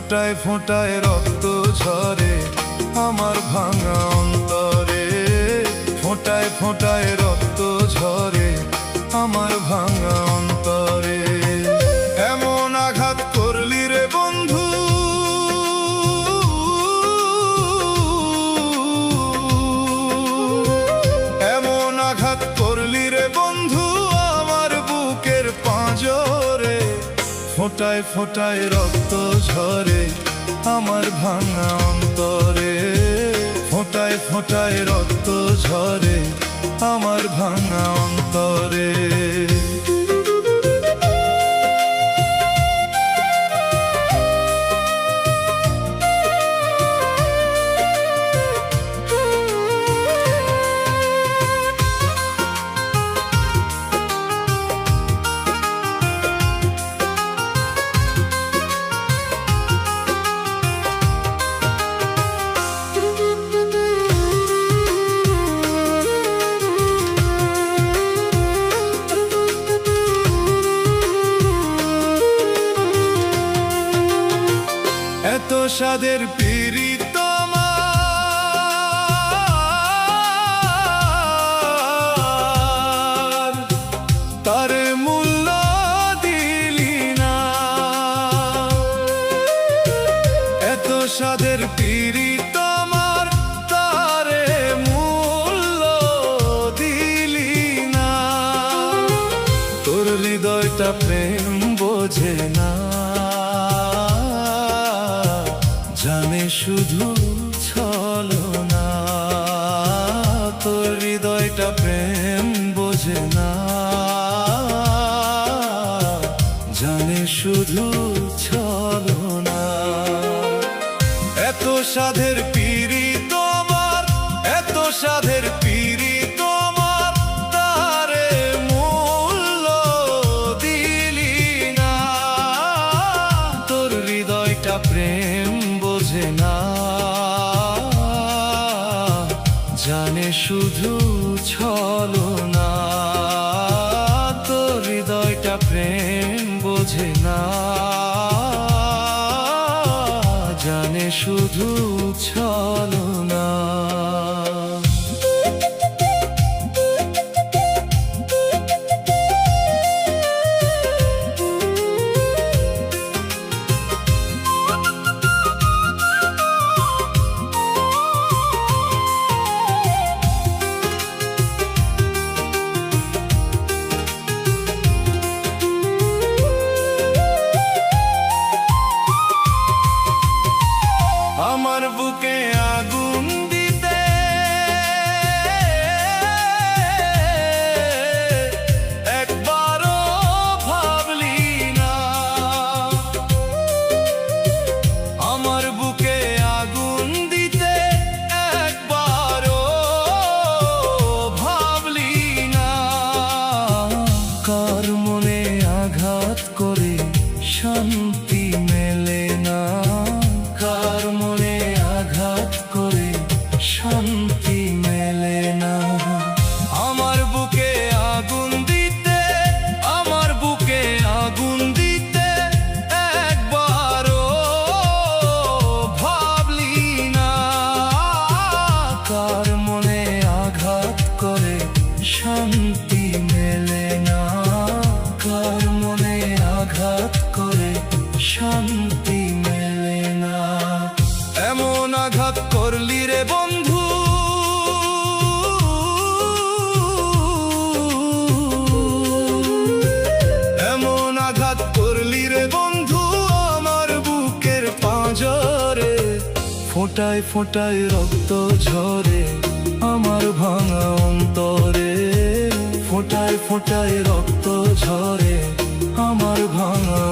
ফোঁটায় ফোঁটায় রক্ত ঝরে আমার ভাঙা অন্তরে, ফোঁটায় ফোঁটায় রক্ত ঝরে আমার ভাঙা অন্তরে। এমন আঘাত করলি রে বন্ধু, এমন আঘাত করলি রে বন্ধু আমার বুকের পাঁজরে, ফোঁটায় ফোঁটায় রক্ত ঝরে আমার ভাঙা অন্তরে, ফোঁটায় ফোঁটায় রক্ত ঝরে আমার ভাঙা অন্তরে। এত স্বাদের পীড়িত আমার, তার মূল্য দিলি না। এত স্বাদের পীড়িত আমার, তারে মূল্য দিলি না। তোর হৃদয়টা প্রেম বোঝে না, জানে শুধু ছলনা। তোর হৃদয়টা প্রেম বোঝে না, জানে শুধু ছলনা। এত সাধের পীড়িত আমার, এত সাধের পীড়িত আমার, তারে মূল্য দিলি না। তোর হৃদয়টা প্রেম বোঝে না, জানে শুধু ছলনা। তোর হৃদয়টা প্রেম বোঝে না, জানে শুধু ছলনা। আমার বুকে আগুন দিতে একবারও ভাবলি না। আমার বুকে আগুন দিতে একবারও ভাবলি না। কার মনে আঘাত করে শান্তি মেলে না, কার মনে আঘাত করে শান্তি মেলে না। আমার বুকে আগুন দিতে, আমার বুকে আগুন দিতে একবারও ভাবলি না। কার মনে আঘাত করে শান্তি মেলে না, কার মনে আঘাত করে শান্তি মেলে না। এমন আঘাত করলি রে বন্ধু, এমন আঘাত করলি রে বন্ধু আমার বুকের পাঁজরে, ফোঁটায় ফোঁটায় রক্ত ঝরে আমার ভাঙা অন্তরে, ফোঁটায় ফোঁটায় রক্ত ঝরে আমার ভাঙা